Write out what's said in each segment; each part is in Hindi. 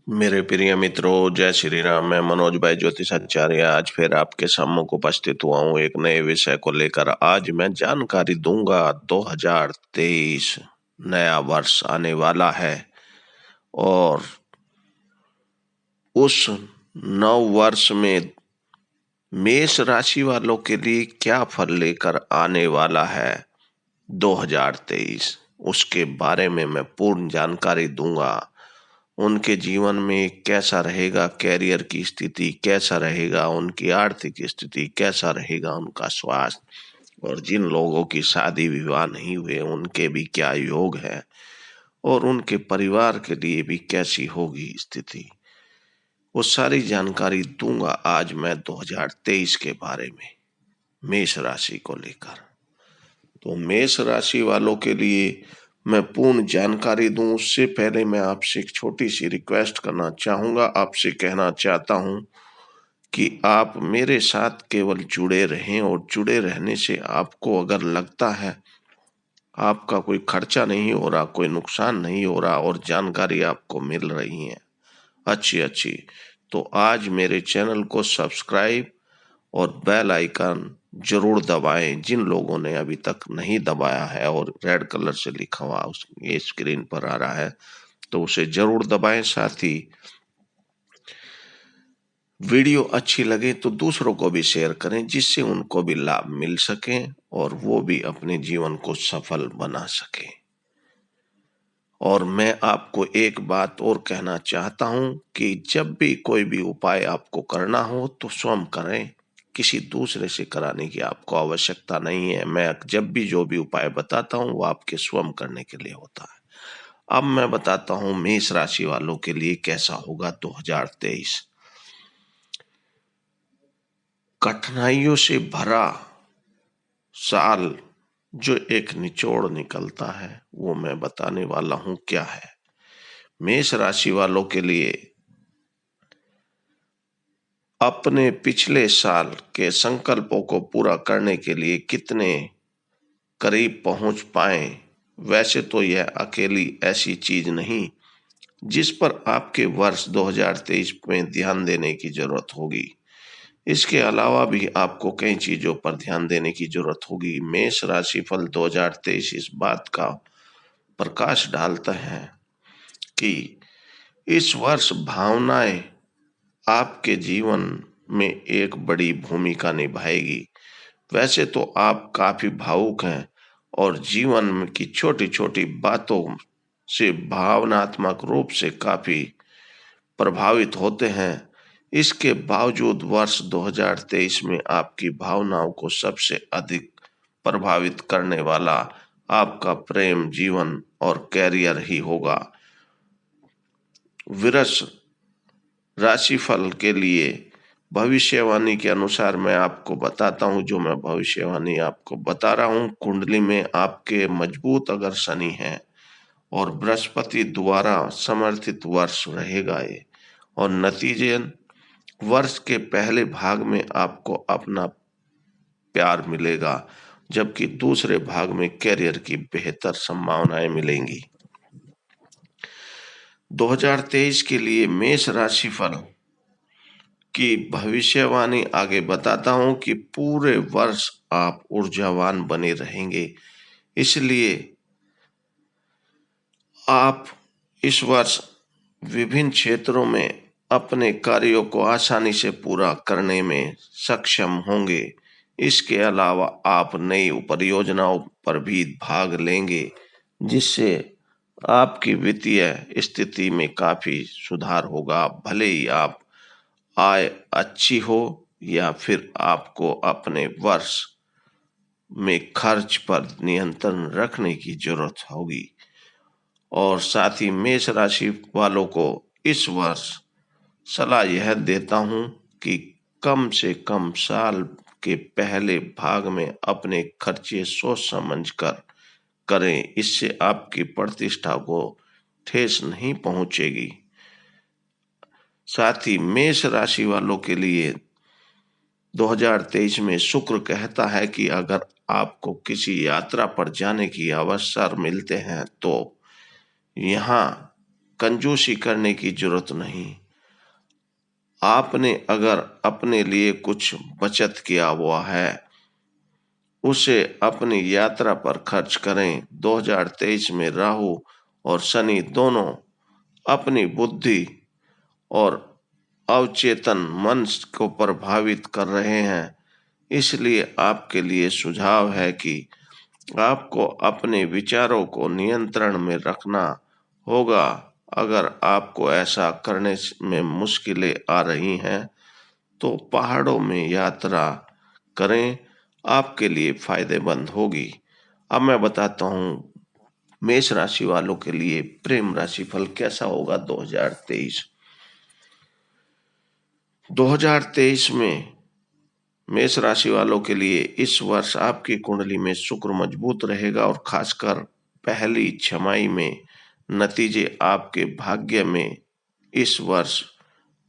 मेरे प्रिय मित्रों, जय श्री राम। मैं मनोज भाई ज्योतिषाचार्य आज फिर आपके सम्मुख उपस्थित हुआ हूँ एक नए विषय को लेकर। आज मैं जानकारी दूंगा 2023 नया वर्ष आने वाला है और उस नव वर्ष में मेष राशि वालों के लिए क्या फल लेकर आने वाला है 2023, उसके बारे में मैं पूर्ण जानकारी दूंगा। उनके जीवन में कैसा रहेगा, कैरियर की स्थिति कैसा रहेगा, उनकी आर्थिक स्थिति कैसा रहेगा, उनका स्वास्थ्य, और जिन लोगों की शादी विवाह नहीं हुए उनके भी क्या योग है, और उनके परिवार के लिए भी कैसी होगी स्थिति। वो सारी जानकारी दूंगा आज मैं 2023 के बारे में मेष राशि को लेकर। तो मेष राशि वालों के लिए मैं पूर्ण जानकारी दूं उससे पहले मैं आपसे एक छोटी सी रिक्वेस्ट करना चाहूंगा। आपसे कहना चाहता हूं कि आप मेरे साथ केवल जुड़े रहें, और जुड़े रहने से आपको अगर लगता है आपका कोई खर्चा नहीं हो रहा, कोई नुकसान नहीं हो रहा और जानकारी आपको मिल रही है अच्छी, तो आज मेरे चैनल को सब्सक्राइब और बेल आइकन जरूर दबाएं। जिन लोगों ने अभी तक नहीं दबाया है और रेड कलर से लिखा हुआ ये स्क्रीन पर आ रहा है तो उसे जरूर दबाएं। साथ ही वीडियो अच्छी लगे तो दूसरों को भी शेयर करें जिससे उनको भी लाभ मिल सके और वो भी अपने जीवन को सफल बना सके। और मैं आपको एक बात और कहना चाहता हूं कि जब भी कोई भी उपाय आपको करना हो तो स्वयं करें, किसी दूसरे से कराने की आपको आवश्यकता नहीं है। मैं जब भी जो भी उपाय बताता हूं वो आपके स्वयं करने के लिए होता है। अब मैं बताता हूं मेष राशि वालों के लिए कैसा होगा 2023। कठिनाइयों से भरा साल जो एक निचोड़ निकलता है वो मैं बताने वाला हूं क्या है। मेष राशि वालों के लिए अपने पिछले साल के संकल्पों को पूरा करने के लिए कितने करीब पहुंच पाए। वैसे तो यह अकेली ऐसी चीज नहीं जिस पर आपके वर्ष 2023 में ध्यान देने की जरूरत होगी। इसके अलावा भी आपको कई चीजों पर ध्यान देने की जरूरत होगी। मेष राशि फल 2023 इस बात का प्रकाश डालता है कि इस वर्ष भावनाएं आपके जीवन में एक बड़ी भूमिका निभाएगी। वैसे तो आप काफी भावुक हैं और जीवन की छोटी छोटी बातों से भावनात्मक रूप से काफी प्रभावित होते हैं। इसके बावजूद वर्ष 2023 में आपकी भावनाओं को सबसे अधिक प्रभावित करने वाला आपका प्रेम जीवन और कैरियर ही होगा। वृष राशिफल के लिए भविष्यवाणी के अनुसार मैं आपको बताता हूं, जो मैं भविष्यवाणी आपको बता रहा हूं। कुंडली में आपके मजबूत अगर शनि है और बृहस्पति द्वारा समर्थित वर्ष रहेगा ये, और नतीजन वर्ष के पहले भाग में आपको अपना प्यार मिलेगा जबकि दूसरे भाग में कैरियर की बेहतर संभावनाएं मिलेंगी। 2023 के लिए मेष राशिफल की भविष्यवाणी आगे बताता हूं कि पूरे वर्ष आप ऊर्जावान बने रहेंगे। इसलिए आप इस वर्ष विभिन्न क्षेत्रों में अपने कार्यों को आसानी से पूरा करने में सक्षम होंगे। इसके अलावा आप नई परियोजनाओं पर भी भाग लेंगे जिससे आपकी वित्तीय स्थिति में काफी सुधार होगा। भले ही आप आय अच्छी हो या फिर आपको अपने वर्ष में खर्च पर नियंत्रण रखने की जरूरत होगी। और साथ ही मेष राशि वालों को इस वर्ष सलाह यह देता हूं कि कम से कम साल के पहले भाग में अपने खर्चे सोच समझ कर करें। इससे आपकी प्रतिष्ठा को ठेस नहीं पहुंचेगी। साथ ही मेष राशि वालों के लिए 2023 में शुक्र कहता है कि अगर आपको किसी यात्रा पर जाने की अवसर मिलते हैं तो यहाँ कंजूसी करने की जरूरत नहीं। आपने अगर अपने लिए कुछ बचत किया हुआ है, उसे अपनी यात्रा पर खर्च करें। 2023 में राहु और शनि दोनों अपनी बुद्धि और अवचेतन मन को प्रभावित कर रहे हैं। इसलिए आपके लिए सुझाव है कि आपको अपने विचारों को नियंत्रण में रखना होगा। अगर आपको ऐसा करने में मुश्किलें आ रही हैं, तो पहाड़ों में यात्रा करें, आपके लिए फायदेमंद होगी। अब मैं बताता हूँ मेष राशि वालों के लिए प्रेम राशि फल कैसा होगा 2023। 2023 में मेष राशि वालों के लिए इस वर्ष आपकी कुंडली में शुक्र मजबूत रहेगा और खासकर पहली छमाही में नतीजे आपके भाग्य में इस वर्ष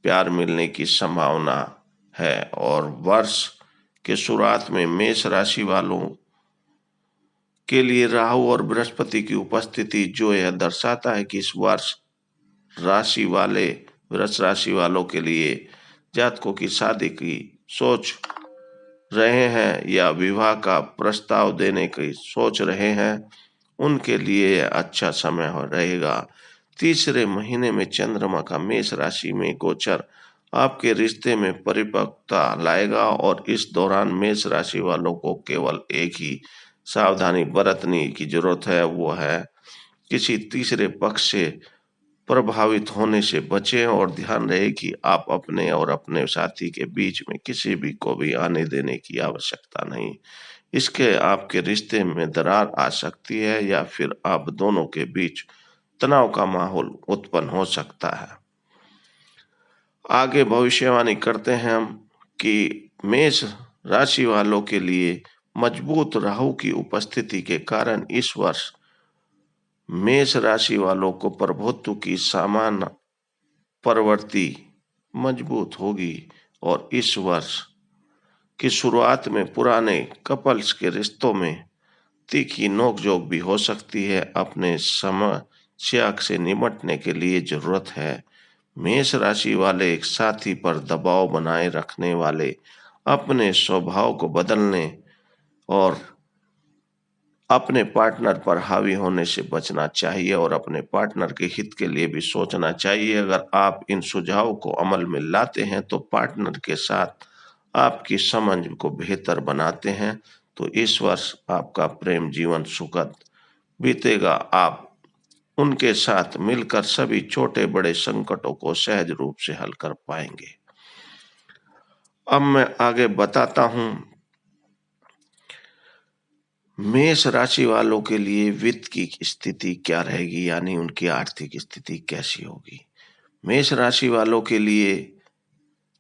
प्यार मिलने की संभावना है। और वर्ष के शुरुआत में मेष राशि वालों के लिए राहु और बृहस्पति की उपस्थिति जो यह दर्शाता है कि इस वर्ष राशि वाले वृष राशि वालों के लिए जातकों की शादी की सोच रहे हैं या विवाह का प्रस्ताव देने की सोच रहे हैं, उनके लिए अच्छा समय रहेगा। तीसरे महीने में चंद्रमा का मेष राशि में गोचर आपके रिश्ते में परिपक्वता लाएगा और इस दौरान मेष राशि वालों को केवल एक ही सावधानी बरतने की जरूरत है, वो है किसी तीसरे पक्ष से प्रभावित होने से बचें और ध्यान रहे कि आप अपने और अपने साथी के बीच में किसी भी को भी आने देने की आवश्यकता नहीं। इसके आपके रिश्ते में दरार आ सकती है या फिर आप दोनों के बीच तनाव का माहौल उत्पन्न हो सकता है। आगे भविष्यवाणी करते हैं हम कि मेष राशि वालों के लिए मजबूत राहु की उपस्थिति के कारण इस वर्ष मेष राशि वालों को प्रभुत्व की सामान्य प्रवृत्ति मजबूत होगी और इस वर्ष की शुरुआत में पुराने कपल्स के रिश्तों में तीखी नोकझोंक भी हो सकती है। अपने समस्या से निपटने के लिए जरूरत है मेष राशि वाले एक साथी पर दबाव बनाए रखने वाले अपने स्वभाव को बदलने और अपने पार्टनर पर हावी होने से बचना चाहिए और अपने पार्टनर के हित के लिए भी सोचना चाहिए। अगर आप इन सुझावों को अमल में लाते हैं तो पार्टनर के साथ आपकी समझ को बेहतर बनाते हैं, तो इस वर्ष आपका प्रेम जीवन सुखद बीतेगा। आप उनके साथ मिलकर सभी छोटे बड़े संकटों को सहज रूप से हल कर पाएंगे। अब मैं आगे बताता हूं मेष राशि वालों के लिए वित्त की स्थिति क्या रहेगी, यानी उनकी आर्थिक स्थिति कैसी होगी। मेष राशि वालों के लिए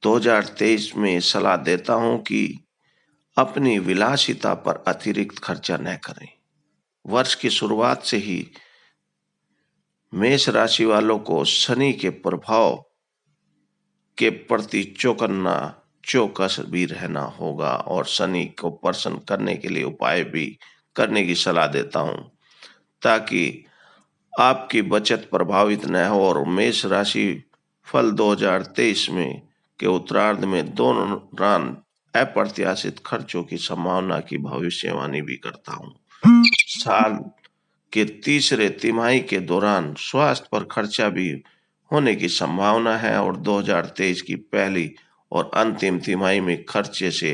2023 में सलाह देता हूं कि अपनी विलासिता पर अतिरिक्त खर्चा न करें। वर्ष की शुरुआत से ही मेष राशि वालों को शनि के प्रभाव के प्रति चौकस भी रहना होगा और शनि को प्रसन्न करने के लिए उपाय भी करने की सलाह देता हूं ताकि आपकी बचत प्रभावित न हो। और मेष राशि फल 2023 में के उत्तरार्ध में दौरान अप्रत्याशित खर्चों की संभावना की भविष्यवाणी भी करता हूं। साल के तीसरे तिमाही के दौरान स्वास्थ्य पर खर्चा भी होने की संभावना है और 2023 की पहली और अंतिम तिमाही में खर्चे से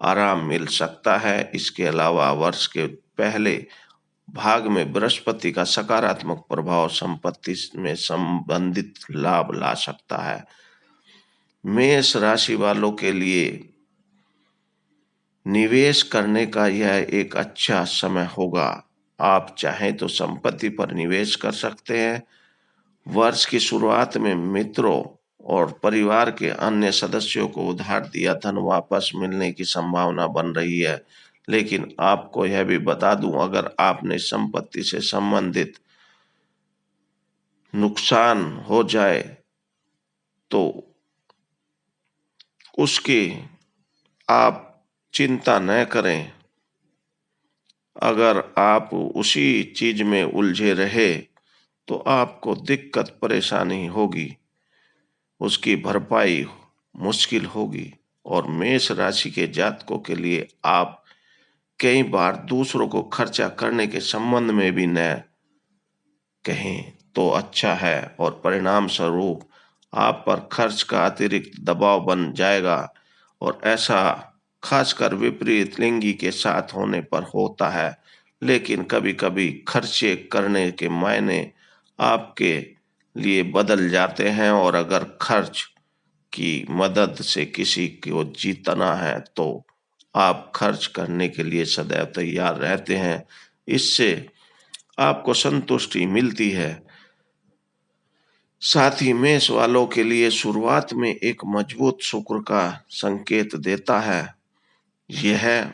आराम मिल सकता है। इसके अलावा वर्ष के पहले भाग में बृहस्पति का सकारात्मक प्रभाव संपत्ति में संबंधित लाभ ला सकता है। मेष राशि वालों के लिए निवेश करने का यह एक अच्छा समय होगा। आप चाहें तो संपत्ति पर निवेश कर सकते हैं। वर्ष की शुरुआत में मित्रों और परिवार के अन्य सदस्यों को उधार दिया धन वापस मिलने की संभावना बन रही है, लेकिन आपको यह भी बता दूं, अगर आपने संपत्ति से संबंधित नुकसान हो जाए तो उसकी आप चिंता न करें। अगर आप उसी चीज में उलझे रहे तो आपको दिक्कत परेशानी होगी, उसकी भरपाई मुश्किल होगी। और मेष राशि के जातकों के लिए आप कई बार दूसरों को खर्चा करने के संबंध में भी न कहें तो अच्छा है, और परिणाम स्वरूप आप पर खर्च का अतिरिक्त दबाव बन जाएगा। और ऐसा खासकर विपरीत लिंगी के साथ होने पर होता है। लेकिन कभी कभी खर्चे करने के मायने आपके लिए बदल जाते हैं, और अगर खर्च की मदद से किसी को जीतना है तो आप खर्च करने के लिए सदैव तैयार रहते हैं। इससे आपको संतुष्टि मिलती है। साथ ही मेष वालों के लिए शुरुआत में एक मजबूत शुक्र का संकेत देता है। यह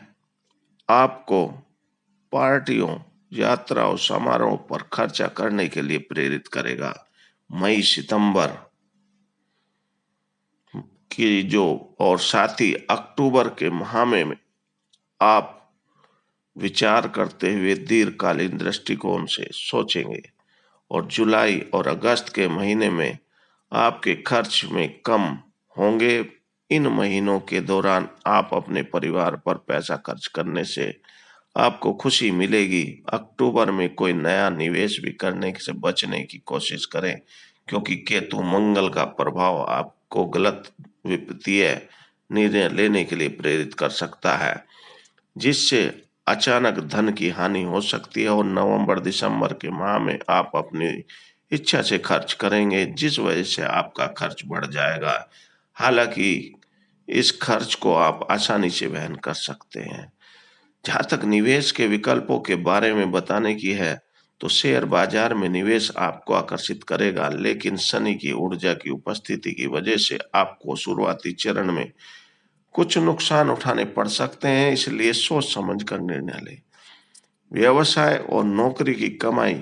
आपको पार्टियों, यात्राओं, समारोह पर खर्चा करने के लिए प्रेरित करेगा। मई सितंबर की जो और साथ ही अक्टूबर के माह में आप विचार करते हुए दीर्घकालीन दृष्टिकोण से सोचेंगे, और जुलाई और अगस्त के महीने में आपके खर्च में कम होंगे। इन महीनों के दौरान आप अपने परिवार पर पैसा खर्च करने से आपको खुशी मिलेगी। अक्टूबर में कोई नया निवेश भी करने से बचने की कोशिश करें, क्योंकि केतु मंगल का प्रभाव आपको गलत वित्तीय निर्णय लेने के लिए प्रेरित कर सकता है, जिससे अचानक धन की हानि हो सकती है। और नवंबर दिसंबर के माह में आप अपनी इच्छा से खर्च करेंगे, जिस वजह से आपका खर्च बढ़ जाएगा। हालांकि इस खर्च को आप आसानी से वहन कर सकते हैं। जहाँ तक निवेश के विकल्पों के बारे में बताने की है, तो शेयर बाजार में निवेश आपको आकर्षित करेगा, लेकिन शनि की ऊर्जा की उपस्थिति की वजह से आपको शुरुआती चरण में कुछ नुकसान उठाने पड़ सकते हैं, इसलिए सोच समझ कर निर्णय लें। व्यवसाय और नौकरी की कमाई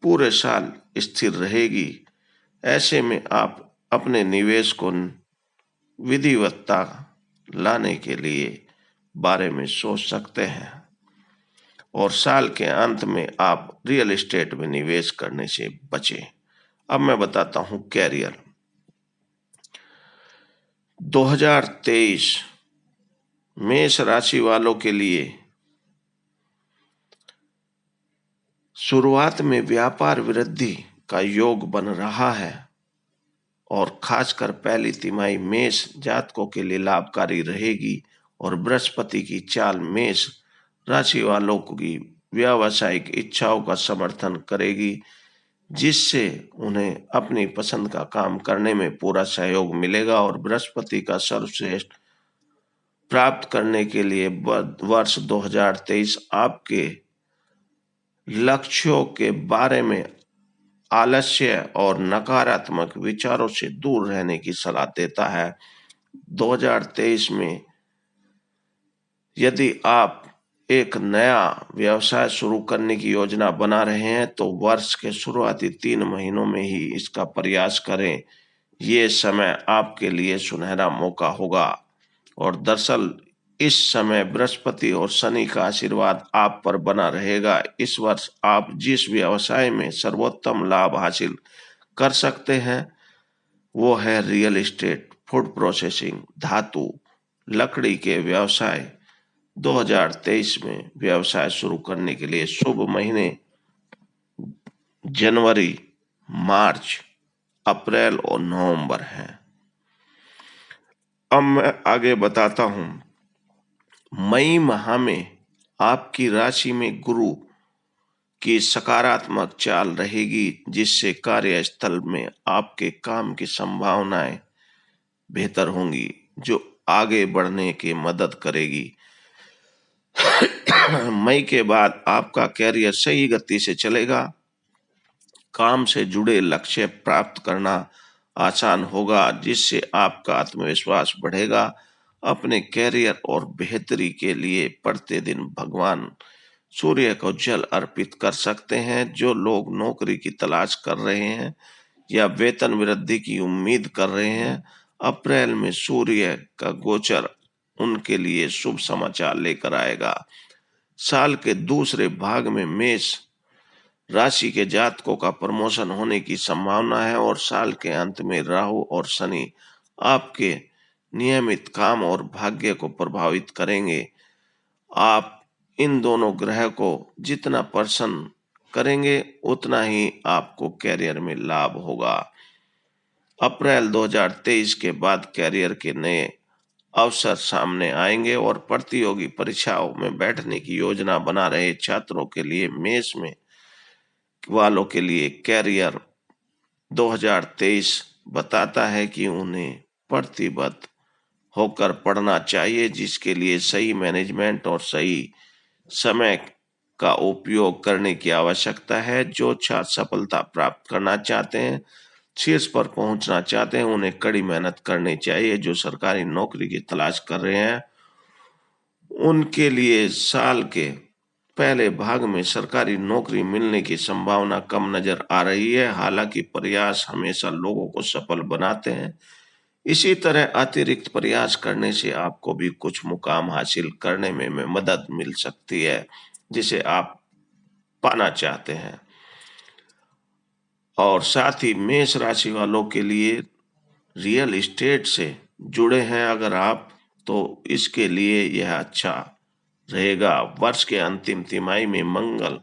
पूरे साल स्थिर रहेगी। ऐसे में आप अपने निवेश को विधिवत्ता लाने के लिए बारे में सोच सकते हैं। और साल के अंत में आप रियल एस्टेट में निवेश करने से बचें। अब मैं बताता हूं कैरियर। 2023 मेष राशि वालों के लिए शुरुआत में व्यापार वृद्धि का योग बन रहा है, और खासकर पहली तिमाही मेष जातकों के लिए लाभकारी रहेगी। और बृहस्पति की चाल मेष राशि वालों की व्यावसायिक इच्छाओं का समर्थन करेगी, जिससे उन्हें अपनी पसंद का काम करने में पूरा सहयोग मिलेगा। और बृहस्पति का सर्वश्रेष्ठ प्राप्त करने के लिए वर्ष 2023 आपके लक्ष्यों के बारे में आलस्य और नकारात्मक विचारों से दूर रहने की सलाह देता है। 2023 में यदि आप एक नया व्यवसाय शुरू करने की योजना बना रहे हैं, तो वर्ष के शुरुआती 3 महीनों में ही इसका प्रयास करें। ये समय आपके लिए सुनहरा मौका होगा। और दरअसल इस समय बृहस्पति और शनि का आशीर्वाद आप पर बना रहेगा। इस वर्ष आप जिस व्यवसाय में सर्वोत्तम लाभ हासिल कर सकते हैं, वो है रियल एस्टेट, फूड प्रोसेसिंग, धातु, लकड़ी के व्यवसाय। 2023 में व्यवसाय शुरू करने के लिए शुभ महीने जनवरी, मार्च, अप्रैल और नवंबर हैं। अब मैं आगे बताता हूं। मई माह में आपकी राशि में गुरु की सकारात्मक चाल रहेगी, जिससे कार्यस्थल में आपके काम की संभावनाएं बेहतर होंगी, जो आगे बढ़ने की मदद करेगी। मई के बाद आपका कैरियर सही गति से चलेगा। काम से जुड़े लक्ष्य प्राप्त करना आसान होगा, जिससे आपका आत्मविश्वास बढ़ेगा। अपने कैरियर और बेहतरी के लिए प्रतिदिन भगवान सूर्य को जल अर्पित कर सकते हैं। जो लोग नौकरी की तलाश कर रहे हैं या वेतन वृद्धि की उम्मीद कर रहे हैं, अप्रैल में सूर्य का गोचर उनके लिए शुभ समाचार लेकर आएगा। साल के दूसरे भाग में मेष राशि के जातकों का प्रमोशन होने की संभावना है और साल के अंत में राहु और शनि आपके नियमित काम और भाग्य को प्रभावित करेंगे। आप इन दोनों ग्रह को जितना प्रसन्न करेंगे उतना ही आपको कैरियर में लाभ होगा। अप्रैल 2023 के बाद कैरियर के नए अवसर सामने आएंगे और प्रतियोगी परीक्षाओं में बैठने की योजना बना रहे छात्रों के लिए मेष में वालों के लिए कैरियर 2023 बताता है कि उन्हें प्रतिबद्ध होकर पढ़ना चाहिए, जिसके लिए सही मैनेजमेंट और सही समय का उपयोग करने की आवश्यकता है। जो छात्र सफलता प्राप्त करना चाहते हैं, शीर्ष पर पहुंचना चाहते हैं, उन्हें कड़ी मेहनत करनी चाहिए। जो सरकारी नौकरी की तलाश कर रहे हैं, उनके लिए साल के पहले भाग में सरकारी नौकरी मिलने की संभावना कम नजर आ रही है। हालांकि प्रयास हमेशा लोगों को सफल बनाते हैं। इसी तरह अतिरिक्त प्रयास करने से आपको भी कुछ मुकाम हासिल करने में मदद मिल सकती है, जिसे आप पाना चाहते हैं। और साथ ही मेष राशि वालों के लिए रियल एस्टेट से जुड़े हैं अगर आप, तो इसके लिए यह अच्छा रहेगा। वर्ष के अंतिम तिमाही में मंगल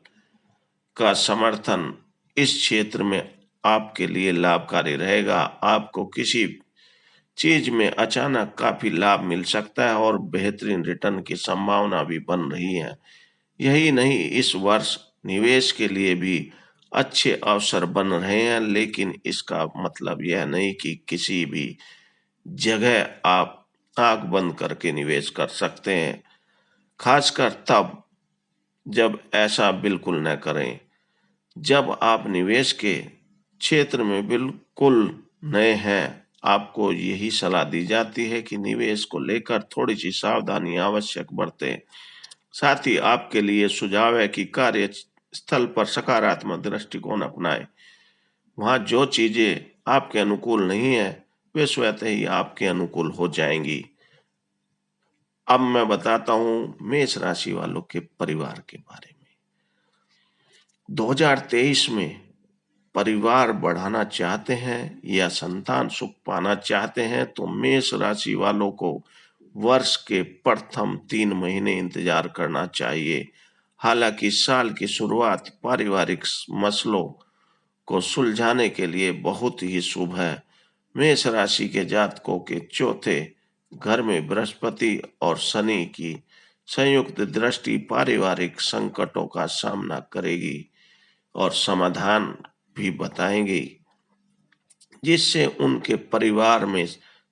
का समर्थन इस क्षेत्र में आपके लिए लाभकारी रहेगा। आपको किसी चीज में अचानक काफी लाभ मिल सकता है और बेहतरीन रिटर्न की संभावना भी बन रही है। यही नहीं, इस वर्ष निवेश के लिए भी अच्छे अवसर बन रहे हैं, लेकिन इसका मतलब यह नहीं कि किसी भी जगह आप आंख बंद करके निवेश कर सकते हैं, खासकर तब जब ऐसा बिल्कुल न करें जब आप निवेश के क्षेत्र में बिल्कुल नए हैं। आपको यही सलाह दी जाती है कि निवेश को लेकर थोड़ी सी सावधानी आवश्यक बरतें। साथ ही आपके लिए सुझाव है कि कार्य स्थल पर सकारात्मक दृष्टिकोण अपनाएं। वहां जो चीजें आपके अनुकूल नहीं है, वे स्वतः ही आपके अनुकूल हो जाएंगी। अब मैं बताता हूं मेष राशि वालों के परिवार के बारे में। 2023 में परिवार बढ़ाना चाहते हैं या संतान सुख पाना चाहते हैं, तो मेष राशि वालों को वर्ष के प्रथम 3 महीने इंतजार करना चाहिए। हालांकि साल की शुरुआत पारिवारिक मसलों को सुलझाने के लिए बहुत ही शुभ है। मेष राशि के जातकों के चौथे घर में बृहस्पति और शनि की संयुक्त दृष्टि पारिवारिक संकटों का सामना करेगी और समाधान भी बताएंगी, जिससे उनके परिवार में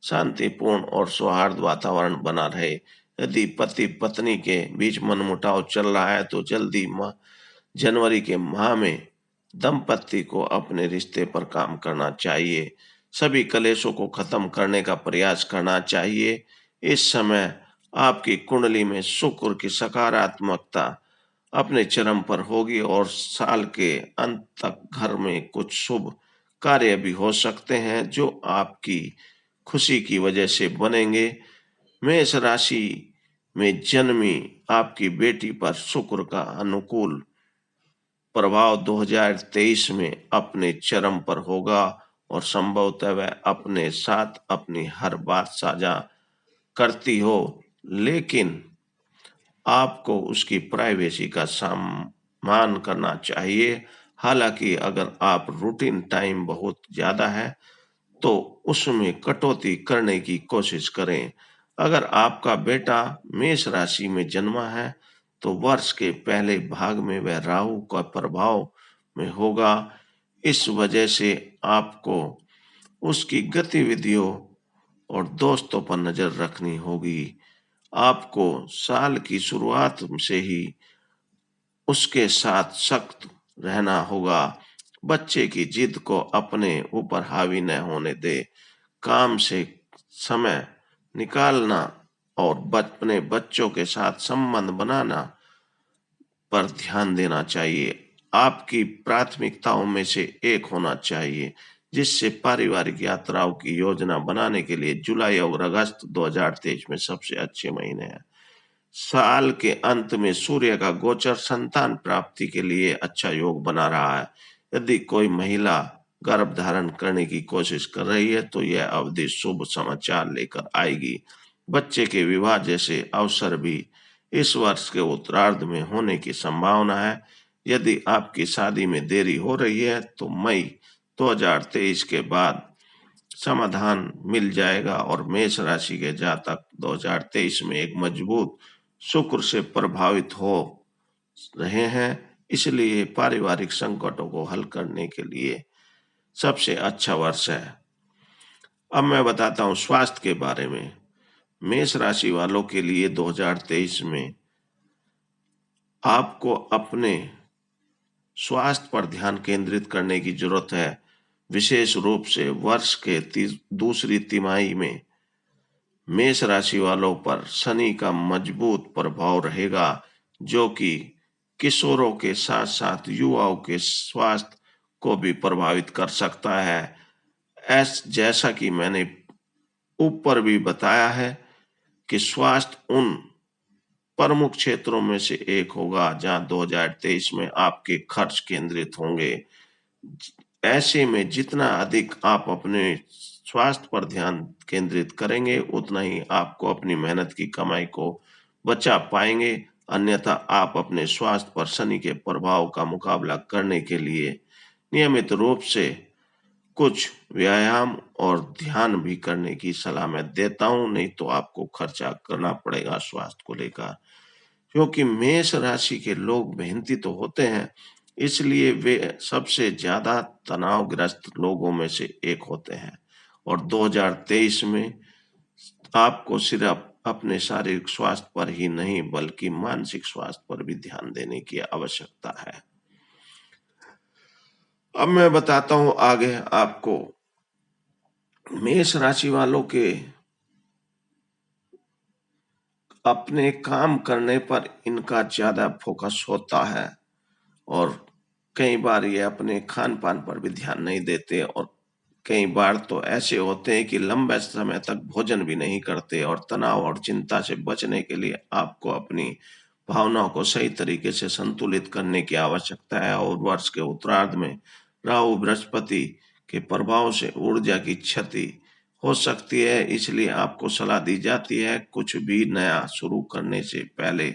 शांतिपूर्ण और सौहार्द वातावरण बना रहे। यदि पति पत्नी के बीच मनमुटाव चल रहा है, तो जल्दी जनवरी के माह में दंपति को अपने रिश्ते पर काम करना चाहिए। सभी कलेशों को खत्म करने का प्रयास करना चाहिए। इस समय आपकी कुंडली में शुक्र की सकारात्मकता अपने चरम पर होगी और साल के अंत तक घर में कुछ शुभ कार्य भी हो सकते हैं जो आपकी खुशी की वजह से बनेंगे। मेष राशि में जन्मी आपकी बेटी पर शुक्र का अनुकूल प्रभाव 2023 में अपने चरम पर होगा और संभवतः वह अपने साथ अपनी हर बात साझा करती हो, लेकिन आपको उसकी प्राइवेसी का सम्मान करना चाहिए। हालांकि अगर आप रूटीन टाइम बहुत ज्यादा है, तो उसमें कटौती करने की कोशिश करें। अगर आपका बेटा मेष राशि में जन्मा है, तो वर्ष के पहले भाग में वह राहु का प्रभाव में होगा। इस वजह से आपको उसकी गतिविधियों और दोस्तों पर नजर रखनी होगी। आपको साल की शुरुआत से ही उसके साथ सख्त रहना होगा। बच्चे की जिद को अपने ऊपर हावी न होने दे। काम से समय निकालना और अपने बच्चों के साथ संबंध बनाना पर ध्यान देना चाहिए। आपकी प्राथमिकताओं में से एक होना चाहिए, जिससे पारिवारिक यात्राओं की योजना बनाने के लिए जुलाई और अगस्त 2023 में सबसे अच्छे महीने हैं। साल के अंत में सूर्य का गोचर संतान प्राप्ति के लिए अच्छा योग बना रहा है। यदि कोई महिला गर्भ धारण करने की कोशिश कर रही है तो यह अवधि शुभ समाचार लेकर आएगी। बच्चे के विवाह जैसे अवसर भी इस वर्ष के उत्तरार्ध में होने की संभावना है। यदि आपकी शादी में देरी हो रही है तो मई 2023 के बाद समाधान मिल जाएगा और मेष राशि के जातक 2023 में एक मजबूत शुक्र से प्रभावित हो रहे हैं, इसलिए पारिवारिक संकटों को हल करने के लिए सबसे अच्छा वर्ष है। अब मैं बताता हूँ स्वास्थ्य के बारे में। मेष राशि वालों के लिए 2023 में आपको अपने स्वास्थ्य पर ध्यान केंद्रित करने की जरूरत है। विशेष रूप से वर्ष के दूसरी तिमाही में मेष राशि वालों पर शनि का मजबूत प्रभाव रहेगा, जो कि किशोरों के साथ साथ युवाओं के स्वास्थ्य को भी प्रभावित कर सकता है। जैसा कि मैंने ऊपर भी बताया है कि स्वास्थ्य उन प्रमुख क्षेत्रों में से एक होगा जहां 2023 में आपके खर्च केंद्रित होंगे। ऐसे में जितना अधिक आप अपने स्वास्थ्य पर ध्यान केंद्रित करेंगे उतना ही आपको अपनी मेहनत की कमाई को बचा पाएंगे। अन्यथा आप अपने स्वास्थ्य पर शनि के प्रभाव का मुकाबला करने के लिए नियमित रूप से कुछ व्यायाम और ध्यान भी करने की सलाह मैं देता हूं, नहीं तो आपको खर्चा करना पड़ेगा स्वास्थ्य को लेकर। क्योंकि मेष राशि के लोग मेहनती तो होते हैं, इसलिए वे सबसे ज्यादा तनावग्रस्त लोगों में से एक होते हैं। और 2023 में आपको सिर्फ अपने शारीरिक स्वास्थ्य पर ही नहीं बल्कि मानसिक स्वास्थ्य पर भी ध्यान देने की आवश्यकता है। अब मैं बताता हूं आगे आपको मेष राशि वालों के अपने काम करने पर इनका ज्यादा फोकस होता है और कई बार ये अपने खान पान पर भी ध्यान नहीं देते और कई बार तो ऐसे होते हैं कि लंबे समय तक भोजन भी नहीं करते। और तनाव और चिंता से बचने के लिए आपको अपनी भावनाओं को सही तरीके से संतुलित करने की आवश्यकता है। और वर्ष के उत्तरार्ध में राहु बृहस्पति के प्रभाव से ऊर्जा की क्षति हो सकती है, इसलिए आपको सलाह दी जाती है कुछ भी नया शुरू करने से पहले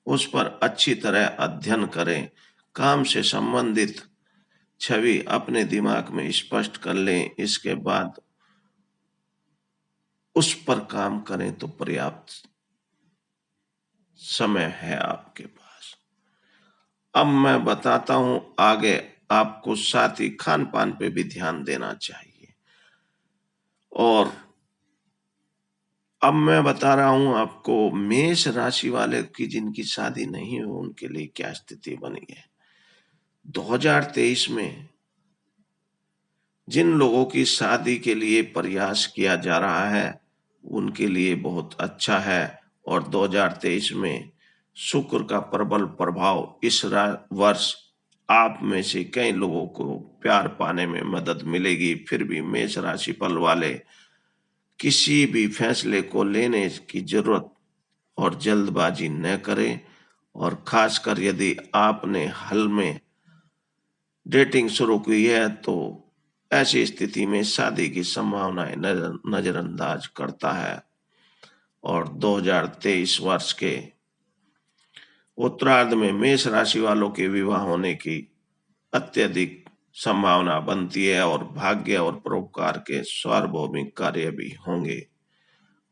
उस पर अच्छी तरह अध्ययन करें। काम से संबंधित छवि अपने दिमाग में स्पष्ट कर लें, इसके बाद उस पर काम करें तो पर्याप्त समय है आपके पास। अब मैं बताता हूं आगे आपको साथ ही खान पान पे भी ध्यान देना चाहिए। और अब मैं बता रहा हूं आपको मेष राशि वाले की जिनकी शादी नहीं हो उनके लिए क्या स्थिति बनी है। 2023 में जिन लोगों की शादी के लिए प्रयास किया जा रहा है उनके लिए बहुत अच्छा है। और 2023 में शुक्र का प्रबल प्रभाव इस वर्ष आप में से कई लोगों को प्यार पाने में मदद मिलेगी। फिर भी मेष राशि फल वाले किसी भी फैसले को लेने की जरूरत और जल्दबाजी न करें। और खासकर यदि आपने हाल में डेटिंग शुरू की है तो ऐसी स्थिति में शादी की संभावनाएं नजरअंदाज करता है। और 2023 वर्ष के उत्तरार्ध में मेष राशि वालों के विवाह होने की अत्यधिक संभावना बनती है और भाग्य और परोपकार के सार्वभौमिक कार्य भी होंगे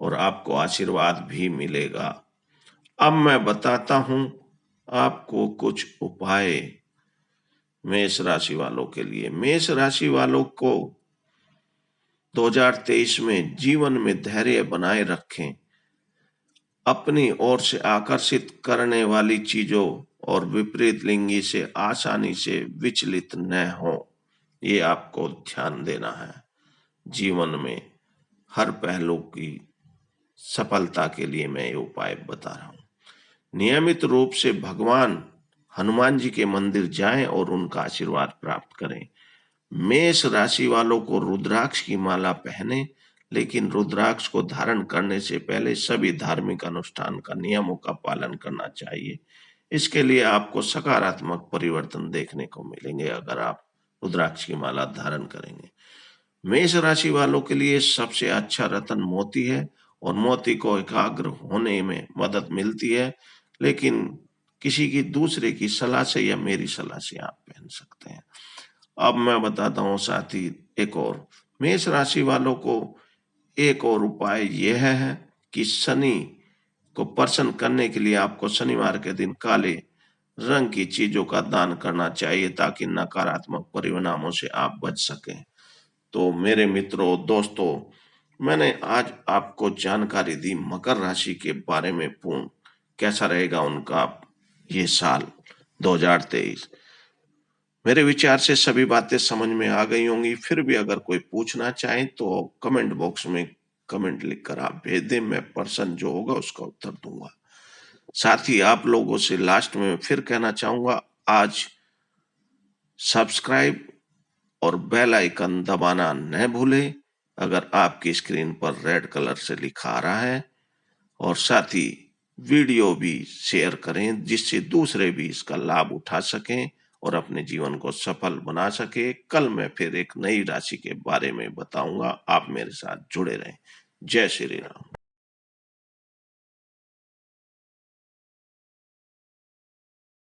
और आपको आशीर्वाद भी मिलेगा। अब मैं बताता हूं आपको कुछ उपाय मेष राशि वालों के लिए। मेष राशि वालों को 2023 में जीवन में धैर्य बनाए रखें। अपनी ओर से आकर्षित करने वाली चीजों और विपरीत लिंगी से आसानी से विचलित न हो, ये आपको ध्यान देना है। जीवन में हर पहलू की सफलता के लिए मैं ये उपाय बता रहा हूं। नियमित रूप से भगवान हनुमान जी के मंदिर जाएं और उनका आशीर्वाद प्राप्त करें। मेष राशि वालों को रुद्राक्ष की माला पहने, लेकिन रुद्राक्ष को धारण करने से पहले सभी धार्मिक अनुष्ठान का नियमों का पालन करना चाहिए। इसके लिए आपको सकारात्मक परिवर्तन देखने को मिलेंगे अगर आप रुद्राक्ष की माला धारण करेंगे। मेष राशि वालों के लिए सबसे अच्छा रत्न मोती है और मोती को एकाग्र होने में मदद मिलती है, लेकिन किसी की दूसरे की सलाह से या मेरी सलाह से आप पहन सकते हैं। अब मैं बताता हूँ साथी एक और, मेष राशि वालों को एक और उपाय यह है कि शनि को प्रसन्न करने के लिए आपको शनिवार के दिन काले रंग की चीजों का दान करना चाहिए ताकि नकारात्मक परिणामों से आप बच सकें। तो मेरे मित्रों, दोस्तों, मैंने आज आपको जानकारी दी मकर राशि के बारे में पूर्ण कैसा रहेगा उनका ये साल 2023। मेरे विचार से सभी बातें समझ में आ गई होंगी। फिर भी अगर कोई पूछना चाहे तो कमेंट बॉक्स में कमेंट लिखकर आप भेज दें, मैं पर्सन जो होगा उसका उत्तर दूंगा। साथ ही आप लोगों से लास्ट में फिर कहना चाहूंगा, आज सब्सक्राइब और बेल आइकन दबाना न भूलें अगर आपकी स्क्रीन पर रेड कलर से लिखा आ रहा है, और साथ ही वीडियो भी शेयर करें जिससे दूसरे भी इसका लाभ उठा सकें और अपने जीवन को सफल बना सके। कल मैं फिर एक नई राशि के बारे में बताऊंगा। आप मेरे साथ जुड़े रहें। जय श्री राम।